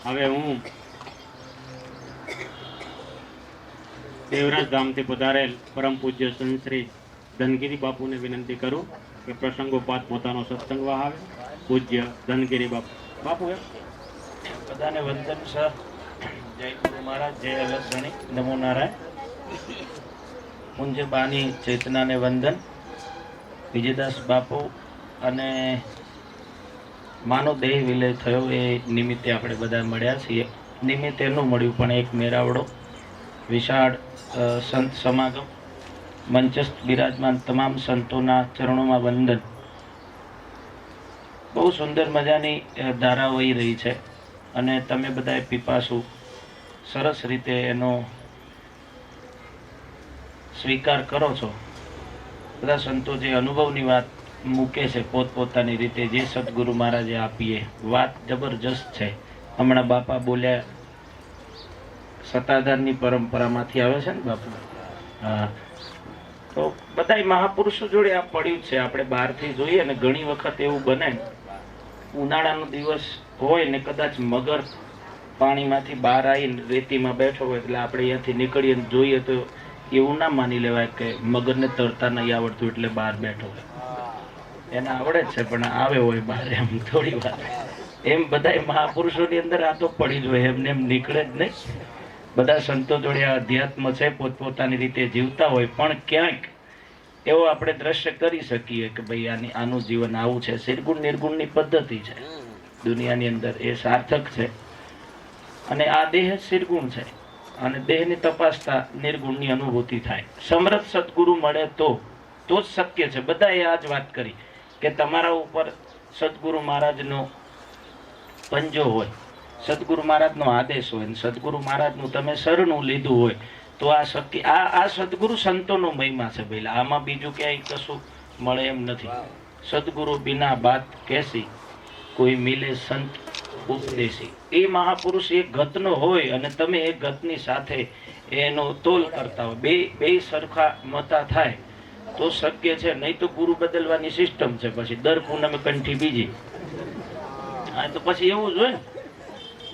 હવે હું દેવરાજ ધામથી પધારેલ પરમ પૂજ્ય સંત શ્રી ધનગીરી બાપુને વિનંતી કરું કે પ્રસંગોપાત પોતાનો સત્સંગ વહાવે. પૂજ્ય ધનગીરી બાપુ બધાને વંદન સર. જય ગુરુ મહારાજ, જય અલસણી, નમો નારાયણ. પૂજ્ય બાની ચેતનાને વંદન. વિજયદાસ બાપુ અને માનો દેહ વિલય થયો એ નિમિત્તે આપણે બધા મળ્યા છીએ. નિમિત્ત એનું મળ્યું પણ એક મેરાવડો વિશાળ સંત સમાગમ, મંચસ્થ બિરાજમાન તમામ સંતોના ચરણોમાં વંદન. બહુ સુંદર મજાની ધારા વહી રહી છે અને તમે બધાએ પીપાસુ સરસ રીતે એનો સ્વીકાર કરો છો. બધા સંતો જે અનુભવની વાત મૂકે છે પોતપોતાની રીતે, જે સદગુરુ મહારાજે આપીએ, વાત જબરજસ્ત છે. હમણાં બાપા બોલ્યા સત્તાધારની પરંપરામાંથી આવે છે ને બાપુ. હા, તો બધા મહાપુરુષો જોડે આ પડ્યું છે. આપણે બહારથી જોઈએ ને ઘણી વખત એવું બને, ઉનાળાનો દિવસ હોય ને કદાચ મગર પાણીમાંથી બહાર આવીને રેતીમાં બેઠો હોય, એટલે આપણે અહીંયાથી નીકળીએ જોઈએ તો એવું ના માની લેવાય કે મગરને તરતા નહીં આવડતું એટલે બહાર બેઠો હોય. એને આવડે જ છે પણ આવે હોય બહાર એમ થોડી વાર. એમ બધા મહાપુરુષોની અંદર આ તો પડી જ હોય, એમને એમ નીકળે જ નહીં. બધા સંતો જોડે આ અધ્યાત્મ છે, પોતપોતાની રીતે જીવતા હોય, પણ ક્યાંક એવો આપણે દ્રશ્ય કરી શકીએ કે ભાઈ આનું જીવન આવું છે. નિર્ગુણ નિર્ગુણની પદ્ધતિ છે દુનિયાની અંદર, એ સાર્થક છે. અને આ દેહ નિર્ગુણ છે અને દેહની તપાસતા નિર્ગુણની અનુભૂતિ થાય. સમર્થ સદગુરુ મળે તો જ શક્ય છે. બધાએ આ જ વાત કરી કે તમારા ઉપર સદગુરુ મહારાજનો પંજો હોય, સદગુરુ મહારાજનો આદેશ હોય, સદગુરુ મહારાજનું તમે શરણું લીધું હોય તો આ શક્ય. આ સદગુરુ સંતોનો મહિમા છે ભાઈ. આમાં બીજું ક્યાંય કશું મળે એમ નથી. સદગુરુ બિના બાત કેસી, કોઈ મિલે સંત ઉપદેશી. એ મહાપુરુષ એક ગતનો હોય અને તમે એક ગતની સાથે એનો તોલ કરતા હોય, બે સરખા મતા થાય તો શક્ય છે. નહીં તો ગુરુ બદલવાની સિસ્ટમ છે. પછી દર પૂનમે કંઠી બીજી. હા, તો પછી એવું જ હોય ને.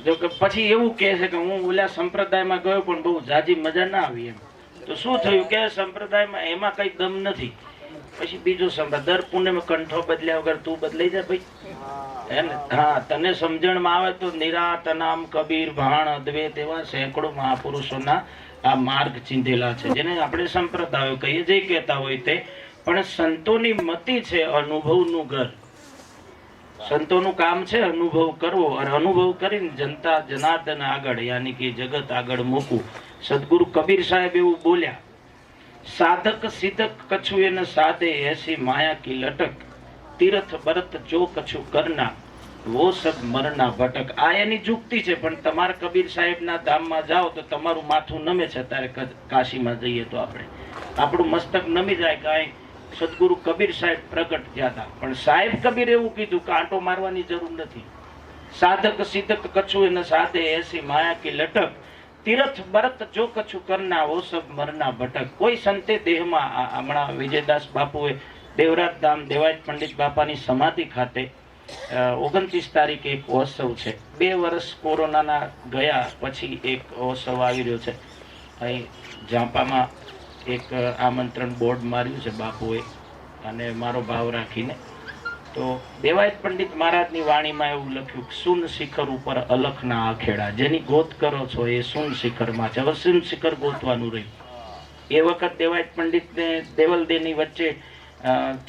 જો કે પછી એવું કહે છે કે હું ઓલા સંપ્રદાયમાં ગયો પણ બહુ જાજી મજા ના આવી એમ. તો શું થયું કે સંપ્રદાયમાં એમાં કઈ દમ નથી. પછી બીજો સંપ્રદાય, દર પૂનમે કંઠો બદલ્યા વગર તું બદલાઈ જા ભાઈ. હા, તને સમજણમાં આવે તો નિરાત નામ કબીર ભાણ અદ્વૈત એવા સેંકડો મહાપુરુષોના આ માર્ગ ચીંધેલા છે, જેને આપણે સંપ્રદાયો કહીએ, જે કહેતા હોય તે. પણ સંતોની મતિ છે અનુભવનું ઘર. સંતોનું કામ છે અનુભવ કરવો, અને અનુભવ કરીને જનતા જનાર્દન આગળ યાની કે જગત આગળ મૂકવું. સદગુરુ કબીર સાહેબ એવું બોલ્યા, સાધક સિદ્ધક કછું એને સાધે એસી માયા કી લટક, તીર્થ બરત જો કછું કરના વો સબ મરના ભટક. આ એની જુક્તિ છે. પણ તમારા કબીર સાહેબના ધામમાં જાઓ તો તમારું માથું નમે છે. ત્યારે કાશીમાં જઈએ તો આપણું મસ્તક નમી જાય. કાંઈ સદગુરુ કબીર સાહેબ પ્રગટ થયા હતા, પણ સાહેબ કબીર એવું કીધું કે આંટો મારવાની જરૂર નથી. સાધક સિદ્ધક કછું એને સાધે એસી માયા કી લટક, તીર્થ બરત જો કછું કરના વો સબ મરના ભટક. કોઈ સંતે દેહમાં, હમણાં વિજયદાસ બાપુએ દેવરાજ ધામ દેવાજ પંડિત બાપાની સમાધિ ખાતે 29 તારીખે એક મહોત્સવ છે. 2 વર્ષ કોરોનાના ગયા પછી એક મહોત્સવ આવી રહ્યો છે. અહીં ઝાંપામાં એક આમંત્રણ બોર્ડ માર્યું છે બાપુએ અને મારો ભાવ રાખીને. તો દેવાય પંડિત મહારાજની વાણીમાં એવું લખ્યું, સુન શિખર ઉપર અલખના આખેડા. જેની ગોત કરો છો એ સુન શિખરમાં છે. હવે સુન શિખર ગોતવાનું રહ્યું. એ વખત દેવાય પંડિતને દેવલદેની વચ્ચે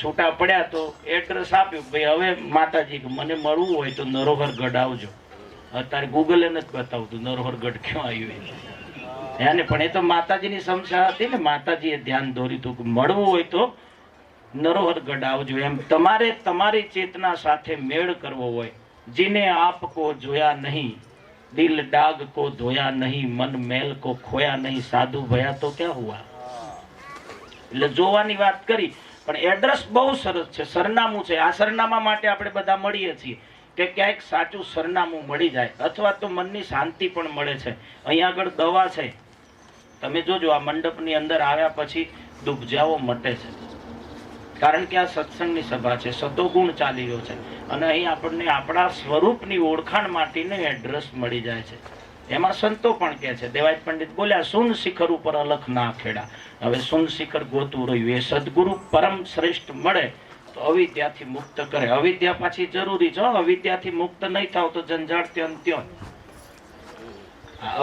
છૂટા પડ્યા તો એડ્રેસ આપ્યું, ભાઈ હવે માતાજી મને મળવું હોય તો નરોહરગઢ આવજો. અત્યારે ગૂગલે નથી બતાવતું નરોહરગઢ ક્યાં આવ્યું એને. પણ એ તો માતાજીની સમસ્યા હતી ને, માતાજીએ ધ્યાન દોર્યું હતું કે મળવું હોય તો નરોહરગઢ આવજો. એમ તમારે તમારી ચેતના સાથે મેળ કરવો હોય. જીને આપ કો જોયા નહીં, દિલ ડાગ કો ધોયા નહીં, મન મેલ કો ખોયા નહીં, સાધુ ભયા તો ક્યાં હુઆ. એટલે જોવાની વાત કરી, પણ એડ્રેસ બહુ સરસ છે, સરનામું છે. આ સરનામા માટે આપણે બધા મળીએ છીએ કે ક્યાંક સાચું સરનામું મળી જાય, અથવા તો મનની શાંતિ પણ મળે છે. અહીંયા આગળ દવા છે. તમે જોજો આ મંડપની અંદર આવ્યા પછી દુબજાઓ મટે છે. કારણ કે આ સત્સંગની સભા છે, સતોગુણ ચાલી રહ્યો છે અને અહીં આપણને આપણા સ્વરૂપની ઓળખાણ માટેનું એડ્રેસ મળી જાય છે. એમાં સંતો પણ કહે છે, દેવાય પંડિત બોલ્યા, સુન શિખર ઉપર અલખ ના ખેડા. હવે સુન શિખર ગોતું રહ્યું, એ સદગુરુ પરમ શ્રેષ્ઠ મળે તો અવિદ્યાથી મુક્ત કરે. અવિદ્યા પાછી જરૂરી છે, અવિદ્યાથી મુક્ત નહીં થાવ તો જંજાળ ત્યાં ત્યાં.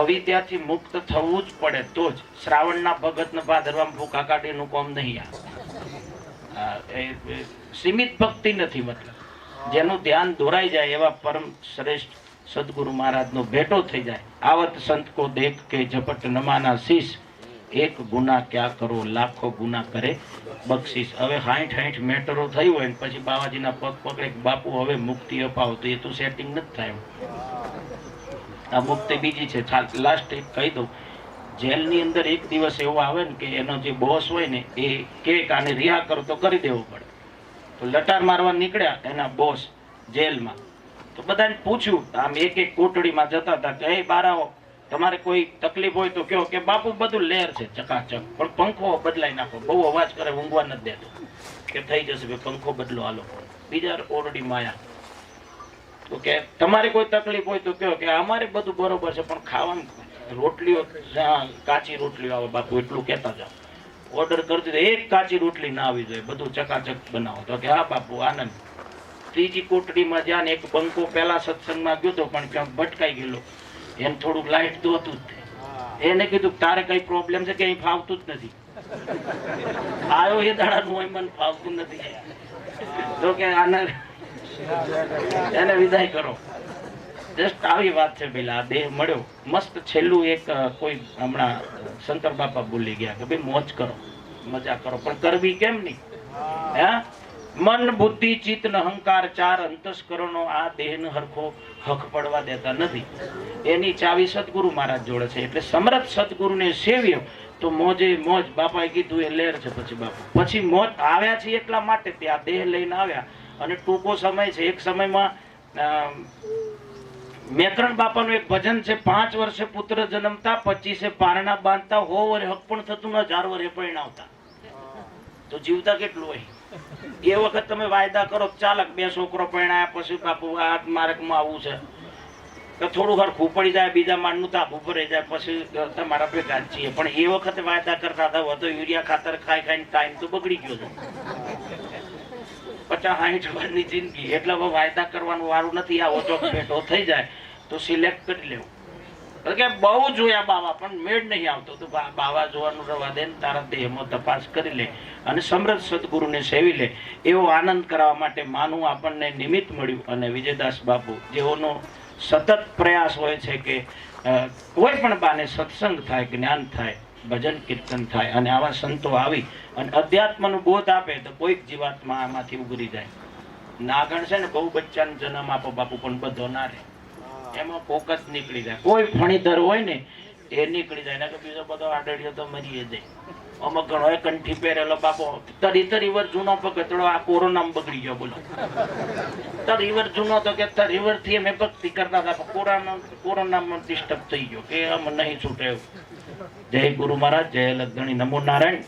અવિદ્યાથી મુક્ત થવું જ પડે તો જ. શ્રાવણના ભગતને ભાદરવામાં ભૂખા કાઢીનું કોમ નહીં. સીમિત ભક્તિ નથી, મતલબ જેનું ધ્યાન દોરાઈ જાય એવા પરમ શ્રેષ્ઠ સદગુરુ મહારાજનો ભેટો થઈ જાય. આવત સંત કો દેખ કે ઝપટ નમાના શીશ, એક ગુના ક્યાં કરો લાખો ગુના કરે બક્ષિસ. હવે 60 મેટરો થઈ હોય ને પછી બાવાજીના પગ પકડે, બાપુ હવે મુક્તિ અપાવો, તો એ તો સેટિંગ નથી થાય. આ મુક્તિ બીજી છે. લાસ્ટ એક કહી દઉં, જેલની અંદર એક દિવસ એવો આવે ને કે એનો જે બોસ હોય ને એ કે આને રિહા કરો તો કરી દેવો પડે. તો લટાર મારવા નીકળ્યા એના બોસ જેલમાં, તો બધાને પૂછ્યું, આમ એક એક કોટડીમાં જતા હતા કે એ બારાઓ તમારે કોઈ તકલીફ હોય તો કહો. કે બાપુ બધું લેર છે ચકાચક, પણ પંખો બદલાઈ નાખો, બહુ અવાજ કરે, ઊંઘવા નથી દેતો. કે થઈ જશે ભાઈ, પંખો બદલો હાલો. બીજા ઓરડીમાં આયા તો કે તમારે કોઈ તકલીફ હોય તો કહો. કે અમારે બધું બરોબર છે પણ ખાવાનું રોટલીઓ કાચી રોટલીઓ આવે બાપુ, એટલું કહેતા જાઓ. ઓર્ડર કરી દીધો, એક કાચી રોટલી ના આવી જોઈએ, બધું ચકાચક બનાવો. તો કે હા બાપુ આનંદ. ત્રીજી કોટડીમાં જ્યાં એક બંકો પેલા સત્સંગમાં ગયો તો પણ ક્યાંક ભટકાઈ ગયેલો, એને થોડુંક લાઈટ તો હતું જ. એને કીધું તારે કઈ પ્રોબ્લેમ છે કે અહીં ફાવતું જ નથી. આવ્યો એ દાડાનું હોય, મને ફાવતું નથી. તો કે આને એને વિદાય કરો. જસ્ટ આવી વાત છે. પેલા દેહ મળ્યો મસ્ત. છેલ્લું એક કોઈ હમણાં શંકર બાપા બોલી ગયા કે ભાઈ મોજ કરો, મજા કરો, પણ કરવી કેમ નહીં? હે, મન બુદ્ધિ ચિત્ત અહંકાર ચાર અંતસ્કરણો આ દેહને હરખો હક પડવા દેતા નથી. એની ચાવી સદગુરુ મહારાજ જોડે છે. એટલે સમર્થ સદગુરુને સેવ્યો તો મોજે મોજ. બાપાએ કીધું એ લેર છે. પછી બાપુ પછી મોજ આવ્યા છે એટલા માટે ત્યાં દેહ લઈને આવ્યા અને ટૂંકો સમય છે. એક સમયમાં મેકરણ બાપાનું એક ભજન છે, 5 વર્ષે પુત્ર જન્મતા, 25 પારણા બાંધતા, 100 વર્ષે હક પણ થતું, 1000 વર્ષે પરિણાવતા. તો જીવતા કેટલું હોય? એ વખત તમે વાયદા કરો, ચાલક 2 છોકરો પરણાયા પછી બાપુ આ માર્ગમાં આવું છે તો થોડું હરખું પડી જાય, બીજા માળનું તાબુ ભરાઈ જાય, પછી તમારા ભેગા છીએ. પણ એ વખતે વાયદા કરતા હતા, તો યુરિયા ખાતર ખાઈ ખાઈને ટાઈમ તો બગડી ગયો છે. 50-60 વર્ષની જિંદગી, એટલે હવે વાયદા કરવાનું વારું નથી. આવો તો ભેટો થઈ જાય તો સિલેક્ટ કરી લેવું. કે બહુ જોયા બાવા પણ મેળ નહીં આવતો, તો બાવા જોવાનું રવા દે, તારા દેહમાં તપાસ કરી લે અને સમૃદ્ધ સદગુરુને સેવી લે. એવો આનંદ કરાવવા માટે માનું આપણને નિમિત્ત મળ્યું. અને વિજયદાસ બાપુ જેઓનો સતત પ્રયાસ હોય છે કે કોઈ પણ બાને સત્સંગ થાય, જ્ઞાન થાય, ભજન કીર્તન થાય અને આવા સંતો આવી અને અધ્યાત્મનો બોધ આપે તો કોઈક જીવાત્મા આમાંથી ઉગરી જાય. નાગણ છે ને, બહુ બચ્ચાનો જન્મ આપો બાપુ પણ બધો ના રહે, એમાં ફોકસ નીકળી જાય. કોઈ ફણીધર હોય ને એ નીકળી જાય, કે બીજો બધો આડળિયો તો મરી જાય. અમુક ઘણો કંઠી પહેરેલો બાપો 30 વર્ષ જૂનો પગતડો આ કોરોનામાં બગડી ગયો. બોલો 30 વર્ષ જૂનો તો કે 30 વર્ષથી અમે ભક્તિ કરતા હતા, કોરોનામાં ડિસ્ટર્બ થઈ ગયો કે આમ નહીં છૂટે. જય ગુરુ મહારાજ, જય લગણી, નમો નારાયણ.